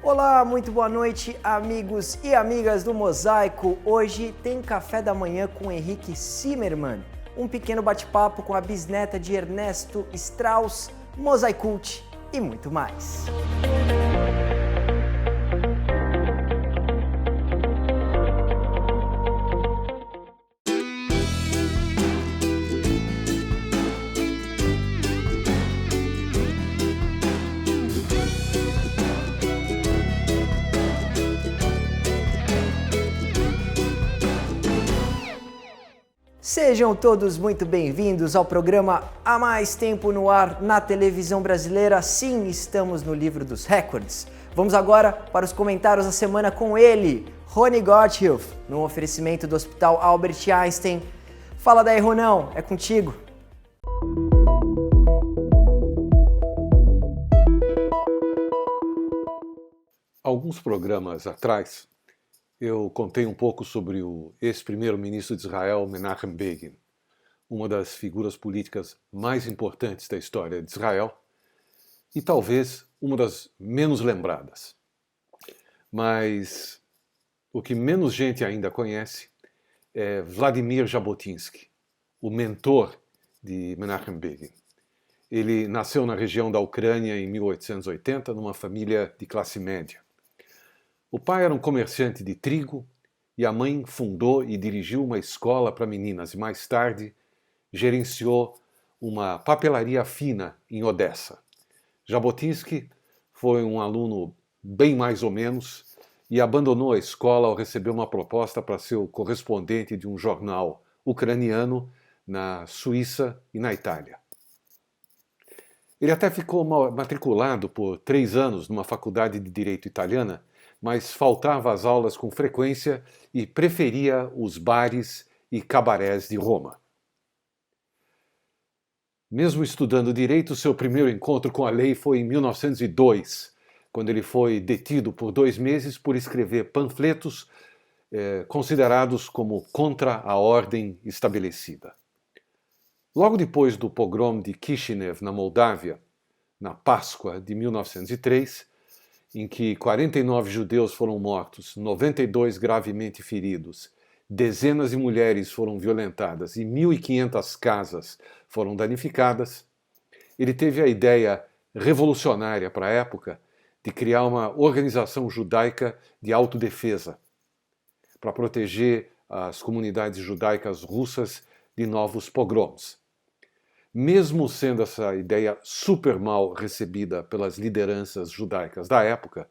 Olá, muito boa noite, amigos e amigas do Mosaico. Hoje tem café da manhã com Henrique Zimmermann, um pequeno bate-papo com a bisneta de Ernesto Strauss, Mosaicult e muito mais. Sejam todos muito bem-vindos ao programa Há Mais Tempo no Ar na televisão brasileira. Sim, estamos no livro dos recordes. Vamos agora para os comentários da semana com ele, Rony Gotthilf, no oferecimento do Hospital Albert Einstein. Fala daí, Ronão, é contigo. Alguns programas atrás, eu contei um pouco sobre o ex-primeiro-ministro de Israel, Menachem Begin, uma das figuras políticas mais importantes da história de Israel e talvez uma das menos lembradas. Mas o que menos gente ainda conhece é Vladimir Jabotinsky, o mentor de Menachem Begin. Ele nasceu na região da Ucrânia em 1880, numa família de classe média. O pai era um comerciante de trigo e a mãe fundou e dirigiu uma escola para meninas e mais tarde gerenciou uma papelaria fina em Odessa. Jabotinsky foi um aluno bem mais ou menos e abandonou a escola ao receber uma proposta para ser o correspondente de um jornal ucraniano na Suíça e na Itália. Ele até ficou matriculado por 3 anos numa faculdade de direito italiana, mas faltava às aulas com frequência e preferia os bares e cabarés de Roma. Mesmo estudando direito, seu primeiro encontro com a lei foi em 1902, quando ele foi detido por 2 meses por escrever panfletos considerados como contra a ordem estabelecida. Logo depois do pogrom de Kishinev, na Moldávia, na Páscoa de 1903, em que 49 judeus foram mortos, 92 gravemente feridos, dezenas de mulheres foram violentadas e 1.500 casas foram danificadas, ele teve a ideia revolucionária para a época de criar uma organização judaica de autodefesa para proteger as comunidades judaicas russas de novos pogroms. Mesmo sendo essa ideia super mal recebida pelas lideranças judaicas da época,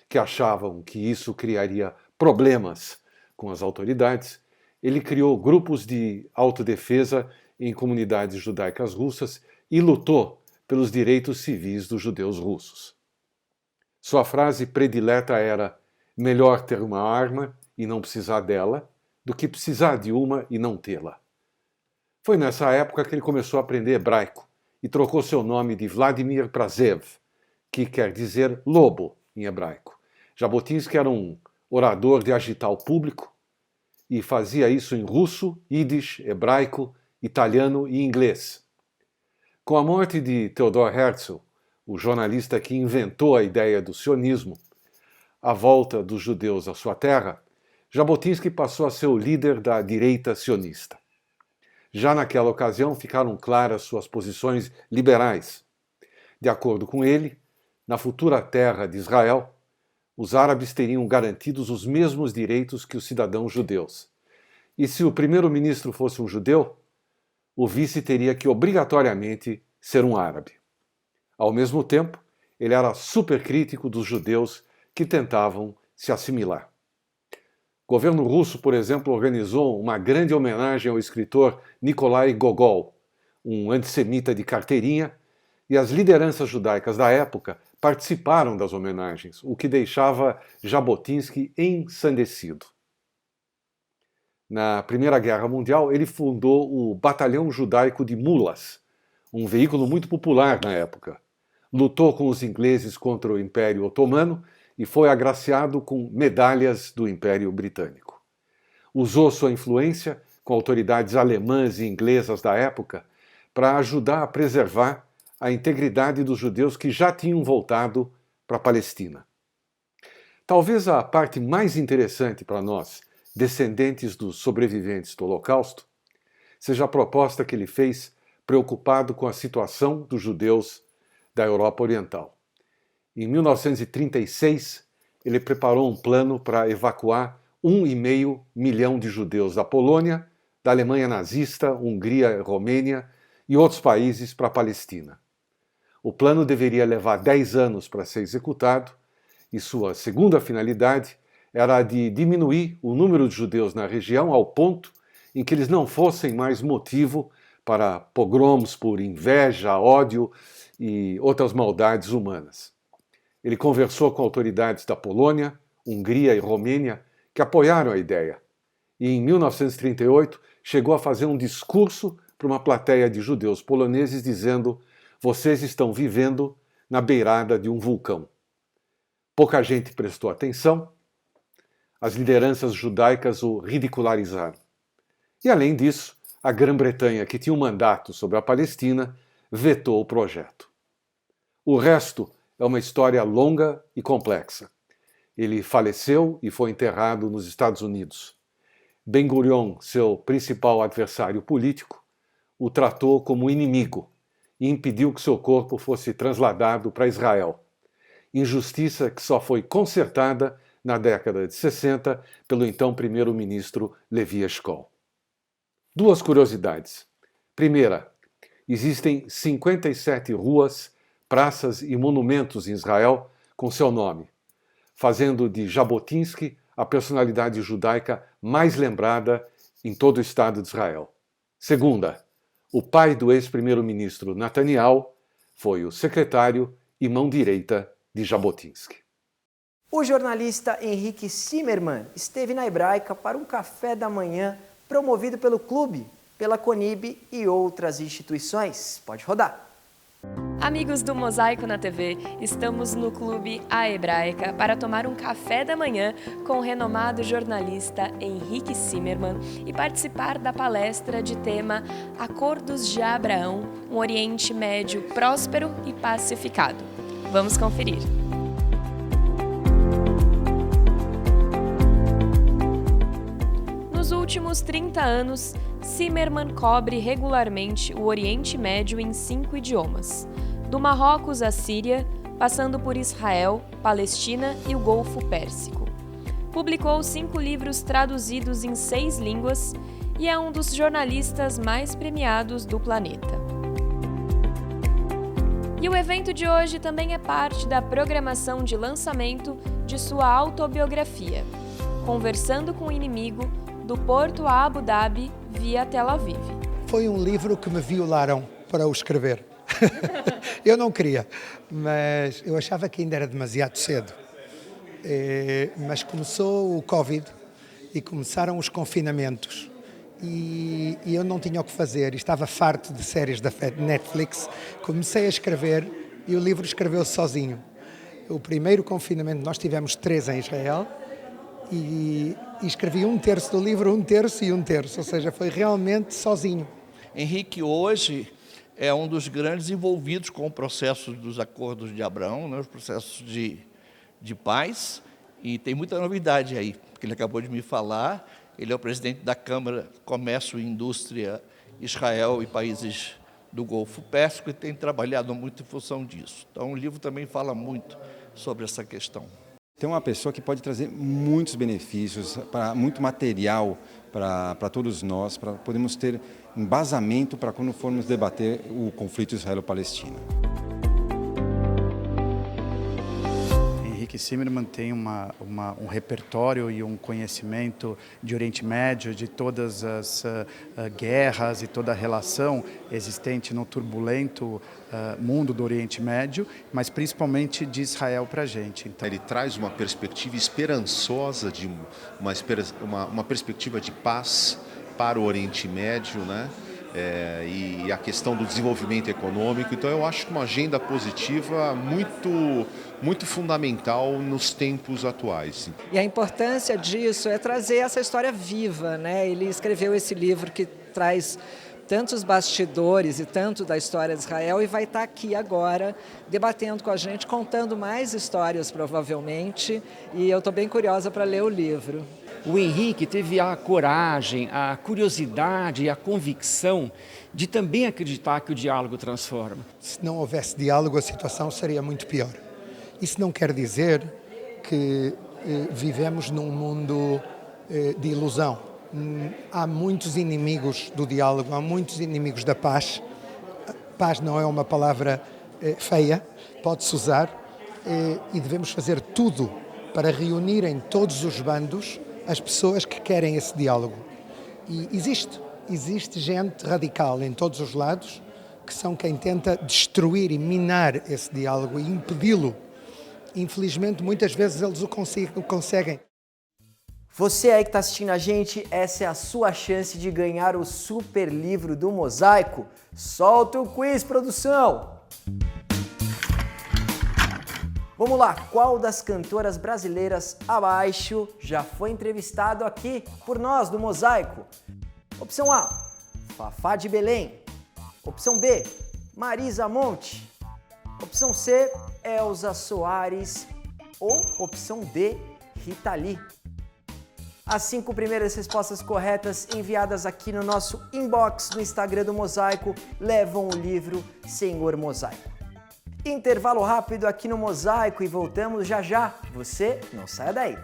que achavam que isso criaria problemas com as autoridades, ele criou grupos de autodefesa em comunidades judaicas russas e lutou pelos direitos civis dos judeus russos. Sua frase predileta era: melhor ter uma arma e não precisar dela, do que precisar de uma e não tê-la. Foi nessa época que ele começou a aprender hebraico e trocou seu nome de Vladimir Prazev, que quer dizer lobo em hebraico. Jabotinsky era um orador de agitar o público e fazia isso em russo, ídish, hebraico, italiano e inglês. Com a morte de Theodor Herzl, o jornalista que inventou a ideia do sionismo, a volta dos judeus à sua terra, Jabotinsky passou a ser o líder da direita sionista. Já naquela ocasião ficaram claras suas posições liberais. De acordo com ele, na futura terra de Israel, os árabes teriam garantidos os mesmos direitos que os cidadãos judeus. E se o primeiro-ministro fosse um judeu, o vice teria que obrigatoriamente ser um árabe. Ao mesmo tempo, ele era super crítico dos judeus que tentavam se assimilar. O governo russo, por exemplo, organizou uma grande homenagem ao escritor Nikolai Gogol, um antissemita de carteirinha, e as lideranças judaicas da época participaram das homenagens, o que deixava Jabotinsky ensandecido. Na Primeira Guerra Mundial, ele fundou o Batalhão Judaico de Mulas, um veículo muito popular na época. Lutou com os ingleses contra o Império Otomano e foi agraciado com medalhas do Império Britânico. Usou sua influência com autoridades alemãs e inglesas da época para ajudar a preservar a integridade dos judeus que já tinham voltado para a Palestina. Talvez a parte mais interessante para nós, descendentes dos sobreviventes do Holocausto, seja a proposta que ele fez preocupado com a situação dos judeus da Europa Oriental. Em 1936, ele preparou um plano para evacuar 1,5 milhão de judeus da Polônia, da Alemanha nazista, Hungria e Romênia e outros países para a Palestina. O plano deveria levar 10 anos para ser executado e sua segunda finalidade era a de diminuir o número de judeus na região ao ponto em que eles não fossem mais motivo para pogroms por inveja, ódio e outras maldades humanas. Ele conversou com autoridades da Polônia, Hungria e Romênia que apoiaram a ideia. E em 1938 chegou a fazer um discurso para uma plateia de judeus poloneses dizendo: "Vocês estão vivendo na beirada de um vulcão." Pouca gente prestou atenção. As lideranças judaicas o ridicularizaram. E além disso, a Grã-Bretanha, que tinha um mandato sobre a Palestina, vetou o projeto. O resto é uma história longa e complexa. Ele faleceu e foi enterrado nos Estados Unidos. Ben-Gurion, seu principal adversário político, o tratou como inimigo e impediu que seu corpo fosse trasladado para Israel. Injustiça que só foi consertada na década de 60 pelo então primeiro-ministro Levi Eshkol. Duas curiosidades. Primeira, existem 57 ruas, praças e monumentos em Israel com seu nome, fazendo de Jabotinsky a personalidade judaica mais lembrada em todo o Estado de Israel. Segunda, o pai do ex-primeiro-ministro Netanyahu foi o secretário e mão direita de Jabotinsky. O jornalista Henrique Zimmermann esteve na Hebraica para um café da manhã promovido pelo clube, pela Conib e outras instituições. Pode rodar. Amigos do Mosaico na TV, estamos no Clube A Hebraica para tomar um café da manhã com o renomado jornalista Henrique Zimmermann e participar da palestra de tema Acordos de Abraão, um Oriente Médio próspero e pacificado. Vamos conferir. Nos últimos 30 anos, Zimmermann cobre regularmente o Oriente Médio em 5 idiomas, do Marrocos à Síria, passando por Israel, Palestina e o Golfo Pérsico. Publicou 5 livros traduzidos em 6 línguas e é um dos jornalistas mais premiados do planeta. E o evento de hoje também é parte da programação de lançamento de sua autobiografia, Conversando com o Inimigo, do Porto a Abu Dhabi, via Tel Aviv. Foi um livro que me violaram para o escrever. Eu não queria, mas eu achava que ainda era demasiado cedo. Mas começou o Covid e começaram os confinamentos e eu não tinha o que fazer, estava farto de séries da Netflix. Comecei a escrever e o livro escreveu-se sozinho. O primeiro confinamento nós tivemos 3 em Israel e escrevi 1/3 do livro, 1/3 e 1/3, ou seja, foi realmente sozinho. Henrique hoje é um dos grandes envolvidos com o processo dos acordos de Abraão, né, os processos de paz, e tem muita novidade aí, que ele acabou de me falar. Ele é o presidente da Câmara Comércio e Indústria Israel e países do Golfo Pérsico e tem trabalhado muito em função disso. Então o livro também fala muito sobre essa questão. Tem uma pessoa que pode trazer muitos benefícios, muito material para todos nós, para podermos ter embasamento para quando formos debater o conflito israelo-palestino. Henrique Zimmermann tem um repertório e um conhecimento de Oriente Médio, de todas as guerras e toda a relação existente no turbulento mundo do Oriente Médio, mas principalmente de Israel para a gente. Então, ele traz uma perspectiva esperançosa, de uma perspectiva de paz para o Oriente Médio, né? E a questão do desenvolvimento econômico. Então eu acho que uma agenda positiva muito fundamental nos tempos atuais. E a importância disso é trazer essa história viva, né? Ele escreveu esse livro que traz tantos bastidores e tanto da história de Israel e vai estar aqui agora debatendo com a gente, contando mais histórias provavelmente, e eu estou bem curiosa para ler o livro. O Henrique teve a coragem, a curiosidade e a convicção de também acreditar que o diálogo transforma. Se não houvesse diálogo, a situação seria muito pior. Isso não quer dizer que vivemos num mundo de ilusão. Há muitos inimigos do diálogo, há muitos inimigos da paz. Paz não é uma palavra feia, pode-se usar, e devemos fazer tudo para reunir em todos os bandos as pessoas que querem esse diálogo. E existe gente radical em todos os lados que são quem tenta destruir e minar esse diálogo e impedi-lo. Infelizmente, muitas vezes eles o conseguem. Você aí que está assistindo a gente, essa é a sua chance de ganhar o super livro do Mosaico. Solta o quiz, produção! Vamos lá, qual das cantoras brasileiras abaixo já foi entrevistado aqui por nós do Mosaico? Opção A, Fafá de Belém. Opção B, Marisa Monte. Opção C, Elza Soares. Ou opção D, Rita Lee. As 5 primeiras respostas corretas enviadas aqui no nosso inbox no Instagram do Mosaico levam o livro Senhor Mosaico. Intervalo rápido aqui no Mosaico e voltamos já já. Você não saia daí.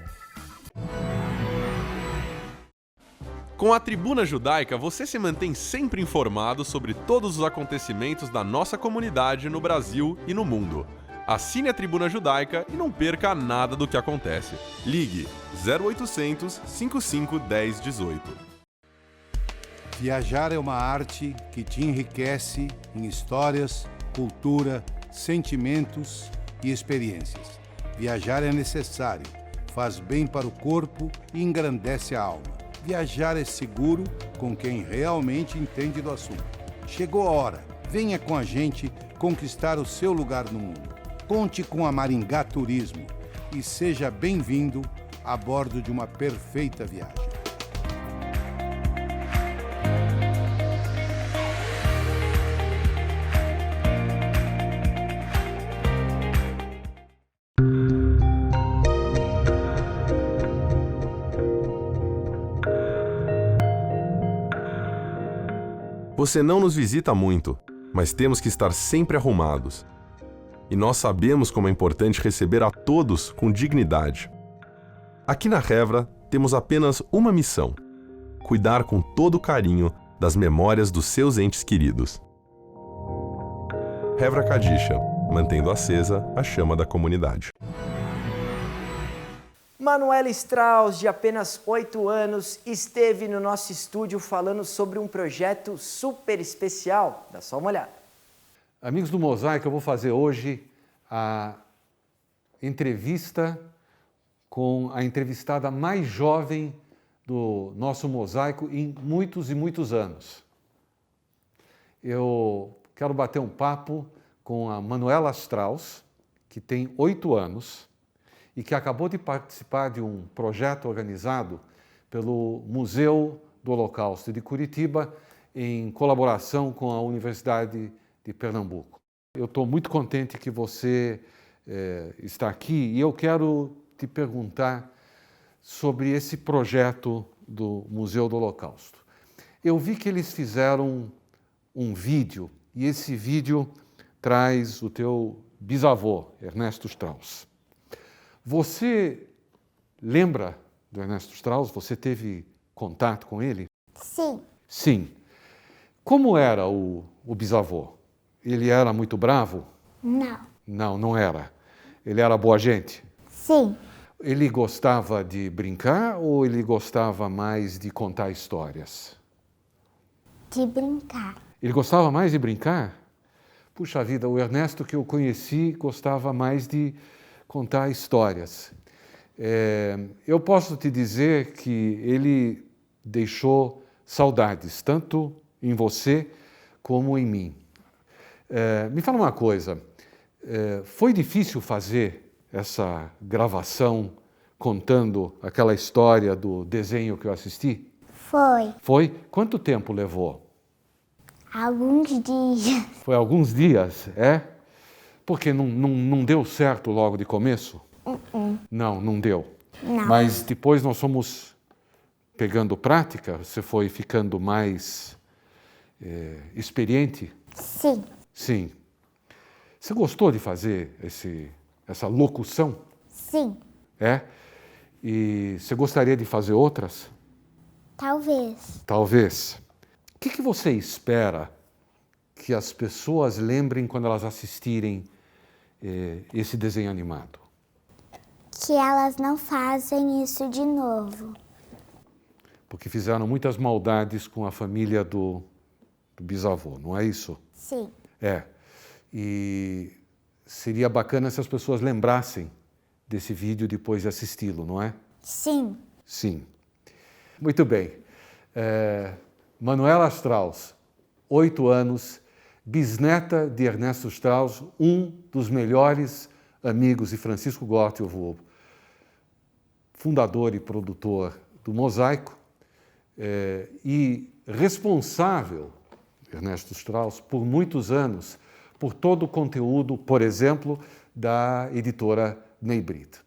Com a Tribuna Judaica, você se mantém sempre informado sobre todos os acontecimentos da nossa comunidade no Brasil e no mundo. Assine a Tribuna Judaica e não perca nada do que acontece. Ligue 0800 55 10 18. Viajar é uma arte que te enriquece em histórias, cultura, sentimentos e experiências. Viajar é necessário, faz bem para o corpo e engrandece a alma. Viajar é seguro com quem realmente entende do assunto. Chegou a hora, venha com a gente conquistar o seu lugar no mundo. Conte com a Maringá Turismo e seja bem-vindo a bordo de uma perfeita viagem. Você não nos visita muito, mas temos que estar sempre arrumados. E nós sabemos como é importante receber a todos com dignidade. Aqui na Hevra, temos apenas uma missão: cuidar com todo carinho das memórias dos seus entes queridos. Hevra Kadisha, mantendo acesa a chama da comunidade. Manuela Strauss, de apenas 8 anos, esteve no nosso estúdio falando sobre um projeto super especial. Dá só uma olhada. Amigos do Mosaico, eu vou fazer hoje a entrevista com a entrevistada mais jovem do nosso Mosaico em muitos e muitos anos. Eu quero bater um papo com a Manuela Strauss, que tem 8 anos, e que acabou de participar de um projeto organizado pelo Museu do Holocausto de Curitiba, em colaboração com a Universidade de Pernambuco. Eu estou muito contente que você está aqui e eu quero te perguntar sobre esse projeto do Museu do Holocausto. Eu vi que eles fizeram um vídeo e esse vídeo traz o teu bisavô, Ernesto Strauss. Você lembra do Ernesto Strauss? Você teve contato com ele? Sim. Sim. Como era o bisavô? Ele era muito bravo? Não. Não, não era. Ele era boa gente? Sim. Ele gostava de brincar ou ele gostava mais de contar histórias? De brincar. Ele gostava mais de brincar? Puxa vida, o Ernesto que eu conheci gostava mais de contar histórias. Eu posso te dizer que ele deixou saudades, tanto em você como em mim. Me fala uma coisa, foi difícil fazer essa gravação contando aquela história do desenho que eu assisti? Foi. Foi? Quanto tempo levou? Alguns dias. Foi alguns dias, é? Porque não deu certo logo de começo? Não deu. Não. Mas depois nós fomos pegando prática, você foi ficando mais experiente? Sim. Sim. Você gostou de fazer essa locução? Sim. É? E você gostaria de fazer outras? Talvez. Talvez. O que você espera que as pessoas lembrem quando elas assistirem esse desenho animado? Que elas não fazem isso de novo. Porque fizeram muitas maldades com a família do bisavô, não é isso? Sim. É. E seria bacana se as pessoas lembrassem desse vídeo depois de assisti-lo, não é? Sim. Sim. Muito bem. Manuela Strauss, 8 anos, bisneta de Ernesto Strauss, um dos melhores amigos de Francisco Gottlieb, o fundador e produtor do Mosaico, e responsável, Ernesto Strauss, por muitos anos, por todo o conteúdo, por exemplo, da editora Ney Brito.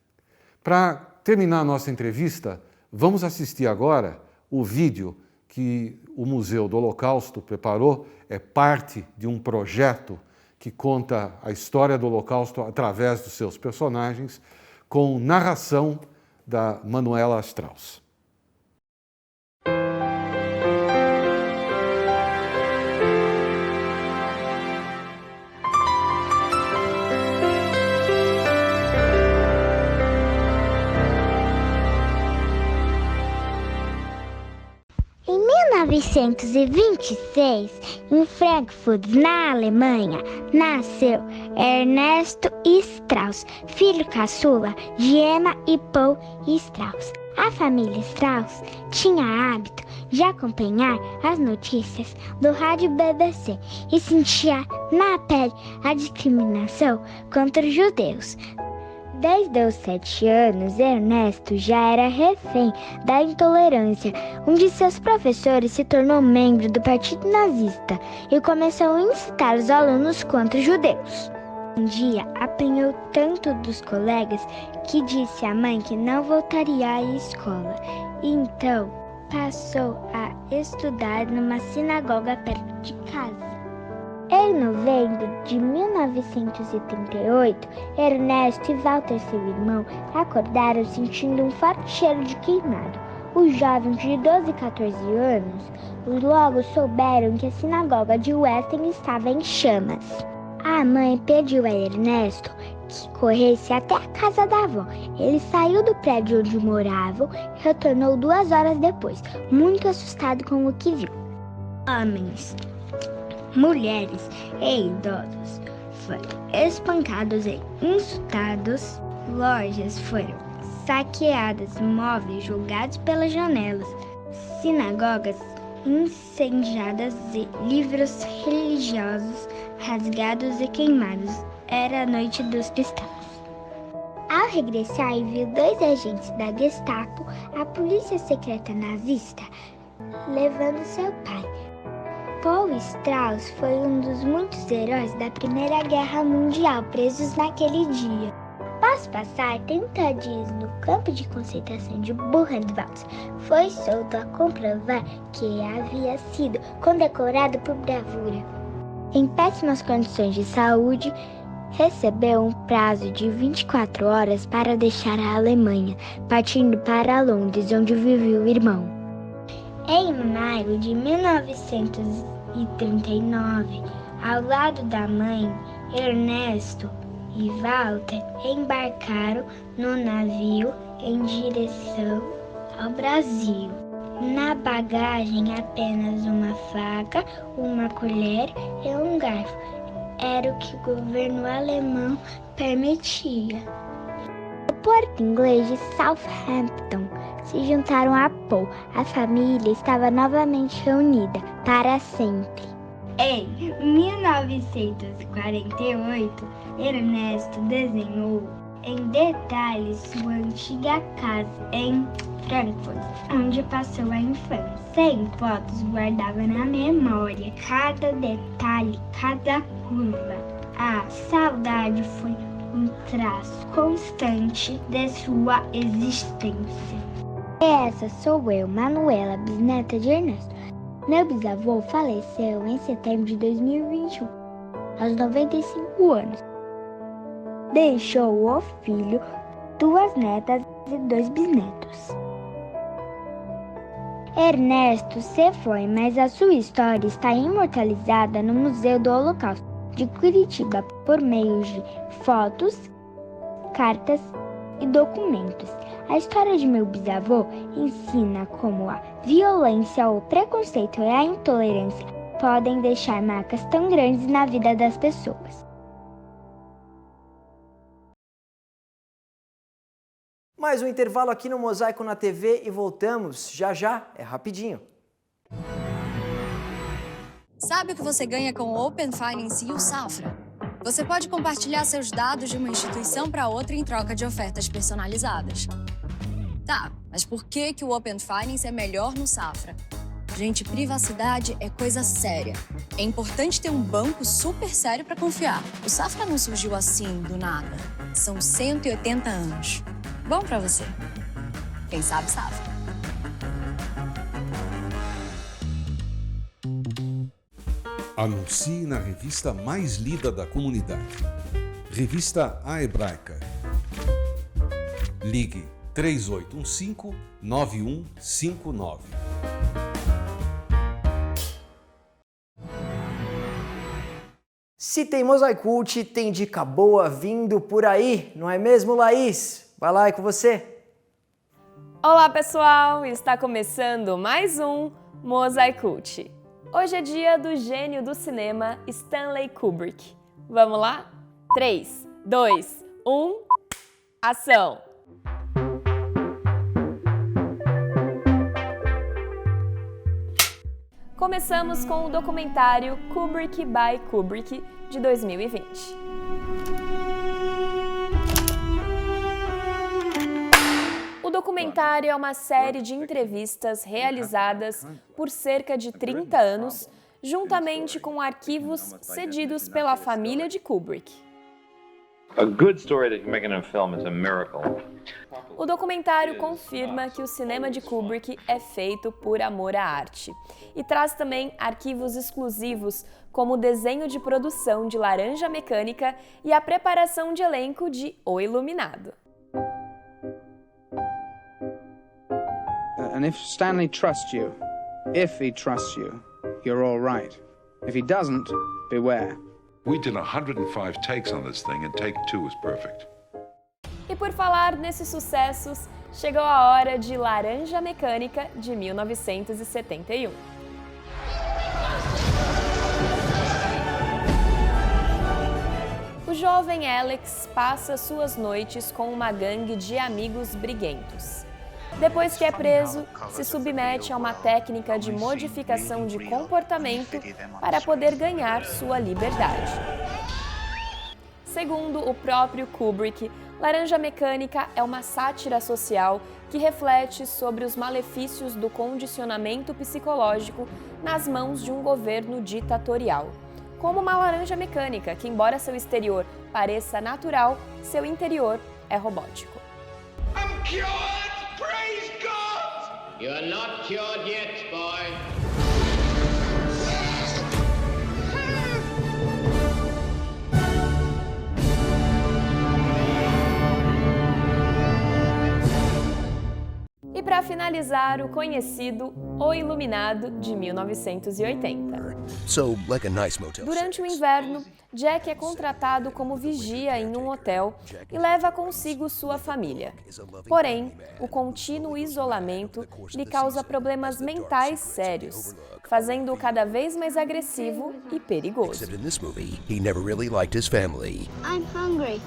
Para terminar a nossa entrevista, vamos assistir agora o vídeo que o Museu do Holocausto preparou, é parte de um projeto que conta a história do Holocausto através dos seus personagens, com narração da Manuela Strauss. Em 1926, em Frankfurt, na Alemanha, nasceu Ernesto Strauss, filho caçula de Emma e Paul Strauss. A família Strauss tinha hábito de acompanhar as notícias do rádio BBC e sentia na pele a discriminação contra os judeus. Desde os 7 anos, Ernesto já era refém da intolerância. Um de seus professores se tornou membro do Partido Nazista e começou a incitar os alunos contra os judeus. Um dia, apanhou tanto dos colegas que disse à mãe que não voltaria à escola. E então, passou a estudar numa sinagoga perto de casa. Em novembro de 1938, Ernesto e Walter, seu irmão, acordaram sentindo um forte cheiro de queimado. Os jovens de 12 e 14 anos logo souberam que a sinagoga de Weston estava em chamas. A mãe pediu a Ernesto que corresse até a casa da avó. Ele saiu do prédio onde moravam e retornou 2 horas depois, muito assustado com o que viu. Homens, mulheres e idosos foram espancados e insultados, lojas foram saqueadas, móveis jogados pelas janelas, sinagogas incendiadas e livros religiosos rasgados e queimados. Era a noite dos cristãos. Ao regressar, viu 2 agentes da Gestapo, a polícia secreta nazista, levando seu pai. Paul Strauss foi um dos muitos heróis da Primeira Guerra Mundial presos naquele dia. Após passar 30 dias no campo de concentração de Buchenwald, foi solto a comprovar que havia sido condecorado por bravura. Em péssimas condições de saúde, recebeu um prazo de 24 horas para deixar a Alemanha, partindo para Londres, onde vivia o irmão. Em maio de 1939, ao lado da mãe, Ernesto e Walter embarcaram no navio em direção ao Brasil. Na bagagem, apenas uma faca, uma colher e um garfo. Era o que o governo alemão permitia. No porto inglês de Southampton, se juntaram a Paul. A família estava novamente reunida para sempre. Em 1948, Ernesto desenhou em detalhes sua antiga casa em Frankfurt, onde passou a infância. Sem fotos, guardava na memória cada detalhe, cada curva. A saudade foi um traço constante de sua existência. Essa sou eu, Manuela, bisneta de Ernesto. Meu bisavô faleceu em setembro de 2021, aos 95 anos. Deixou o filho, 2 netas e 2 bisnetos. Ernesto se foi, mas a sua história está imortalizada no Museu do Holocausto de Curitiba por meio de fotos, cartas e documentos. A história de meu bisavô ensina como a violência, o preconceito e a intolerância podem deixar marcas tão grandes na vida das pessoas. Mais um intervalo aqui no Mosaico na TV e voltamos já, é rapidinho. Sabe o que você ganha com o Open Finance e o Safra? Você pode compartilhar seus dados de uma instituição para outra em troca de ofertas personalizadas. Tá, mas por que o Open Finance é melhor no Safra? Gente, privacidade é coisa séria. É importante ter um banco super sério para confiar. O Safra não surgiu assim, do nada. São 180 anos. Bom pra você. Quem sabe, sabe. Anuncie na revista mais lida da comunidade. Revista A Hebraica. Ligue 3815-9159. Se tem Mosaicult, tem dica boa vindo por aí, não é mesmo, Laís? Vai lá, é com você. Olá, pessoal! Está começando mais um Mosaicult. Hoje é dia do gênio do cinema Stanley Kubrick. Vamos lá? 3, 2, 1, ação! Começamos com o documentário Kubrick by Kubrick, de 2020. O documentário é uma série de entrevistas realizadas por cerca de 30 anos, juntamente com arquivos cedidos pela família de Kubrick. O documentário confirma que o cinema de Kubrick é feito por amor à arte e traz também arquivos exclusivos, como o desenho de produção de Laranja Mecânica e a preparação de elenco de O Iluminado. And if Stanley trusts you, if he trusts you, you're all right. If he doesn't, beware. We did 105 takes on this thing and take 2 was perfect. E por falar nesses sucessos, chegou a hora de Laranja Mecânica, de 1971. O jovem Alex passa suas noites com uma gangue de amigos briguentos. Depois que é preso, se submete a uma técnica de modificação de comportamento para poder ganhar sua liberdade. Segundo o próprio Kubrick, Laranja Mecânica é uma sátira social que reflete sobre os malefícios do condicionamento psicológico nas mãos de um governo ditatorial. Como uma laranja mecânica que, embora seu exterior pareça natural, seu interior é robótico. I'm cured! Praise God! You're not cured yet, boy. E para finalizar, o conhecido O Iluminado, de 1980. Durante o inverno, Jack é contratado como vigia em um hotel e leva consigo sua família. Porém, o contínuo isolamento lhe causa problemas mentais sérios, fazendo-o cada vez mais agressivo e perigoso. I'm hungry.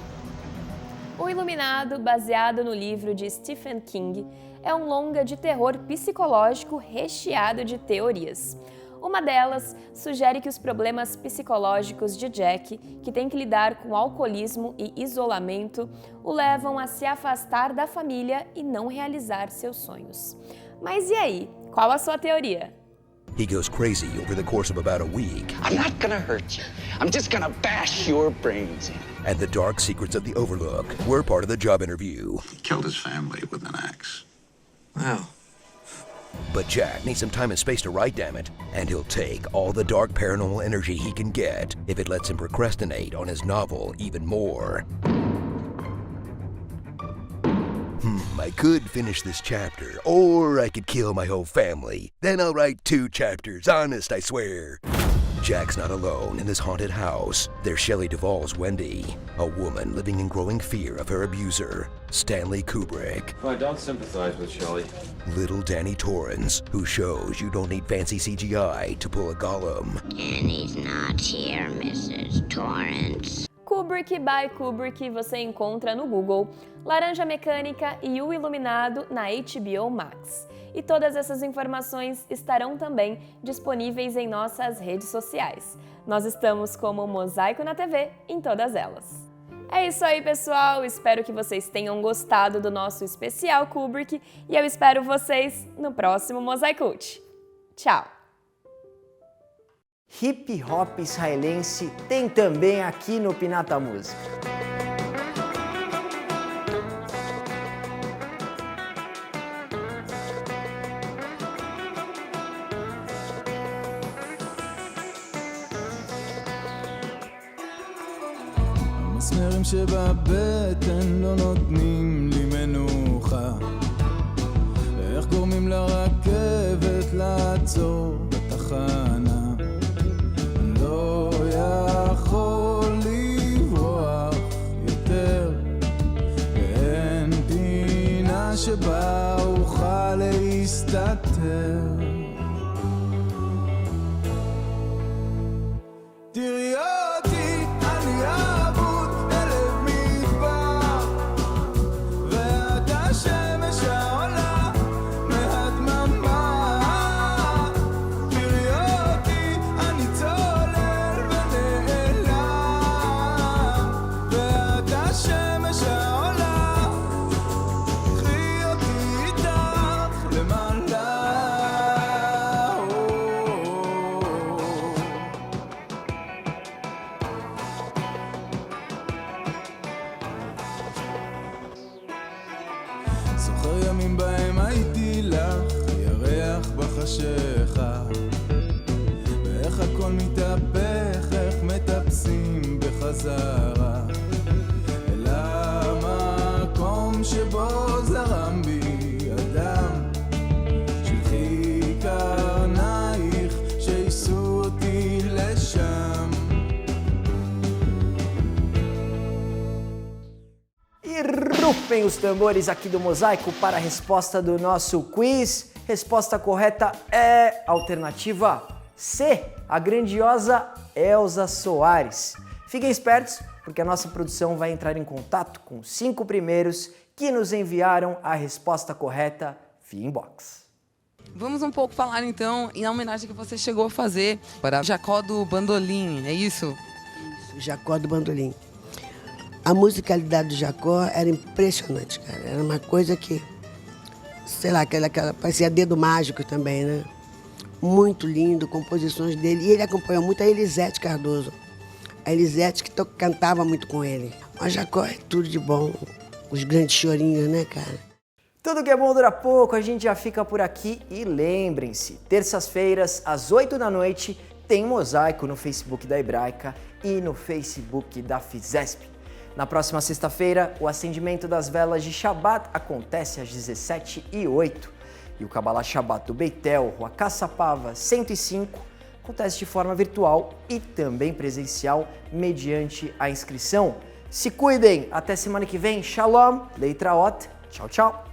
O Iluminado, baseado no livro de Stephen King, é um longa de terror psicológico recheado de teorias. Uma delas sugere que os problemas psicológicos de Jack, que tem que lidar com alcoolismo e isolamento, o levam a se afastar da família e não realizar seus sonhos. Mas e aí? Qual a sua teoria? He goes crazy over the course of about a week. I'm not gonna hurt you. I'm just gonna bash your brains in. And the dark secrets of the Overlook were part of the job interview. He killed his family with an axe. Wow. But Jack needs some time and space to write, damn it. And he'll take all the dark paranormal energy he can get if it lets him procrastinate on his novel even more. I could finish this chapter, or I could kill my whole family. Then I'll write 2 chapters, honest, I swear. Jack's not alone in this haunted house. There's Shelley Duvall's Wendy, a woman living in growing fear of her abuser, Stanley Kubrick. I don't sympathize with Shelley. Little Danny Torrance, who shows you don't need fancy CGI to pull a Gollum. Danny's not here, Mrs. Torrance. Kubrick by Kubrick você encontra no Google, Laranja Mecânica e O Iluminado na HBO Max. E todas essas informações estarão também disponíveis em nossas redes sociais. Nós estamos como Mosaico na TV em todas elas. É isso aí, pessoal! Espero que vocês tenham gostado do nosso especial Kubrick e eu espero vocês no próximo Mosaicult. Tchau! Hip hop israelense tem também aqui no Pinata Música. המסמרים שבבטן לא נותנים לי מנוחה. איך גורמים לרכבת לעצור בתחנה? לא יכול לברוח יותר, ואין פינה שבה אוכל להסתתר. תראי אותי, אני אבוד בלב מדבר, ואת השמש העולה מהדממה. תראי אותי, אני צולל ונעלם, ואת השמש העולה. קחי אותי איתך למעלה. זוכר ימים בהם הייתי לך ירח בחשיכה, ואיך הכל מתהפך, איך מטפסים בחזרה אל המקום שבו זרם בי אדם. שלחי קרנייך שיסו אותי לשם. E rufem os tambores aqui do Mosaico para a resposta do nosso quiz. Resposta correta é alternativa C, a grandiosa Elza Soares. Fiquem espertos, porque a nossa produção vai entrar em contato com os 5 primeiros que nos enviaram a resposta correta via inbox. Vamos um pouco falar então em homenagem que você chegou a fazer para Jacó do Bandolim, é isso? Jacó do Bandolim. A musicalidade do Jacó era impressionante, cara. Era uma coisa que, sei lá, aquela parecia dedo mágico também, né? Muito lindo, composições dele. E ele acompanhou muito a Elisete Cardoso. A Elisete que cantava muito com ele. Mas Jacó é tudo de bom. Os grandes chorinhos, né, cara? Tudo que é bom dura pouco, a gente já fica por aqui. E lembrem-se, terças-feiras, às 8 da noite, tem Mosaico no Facebook da Hebraica e no Facebook da Fizesp. Na próxima sexta-feira, o acendimento das velas de Shabat acontece às 17h08 e o Kabbalah Shabat do Beitel, Rua Caçapava 105, acontece de forma virtual e também presencial mediante a inscrição. Se cuidem, até semana que vem. Shalom, Leitraot, tchau, tchau.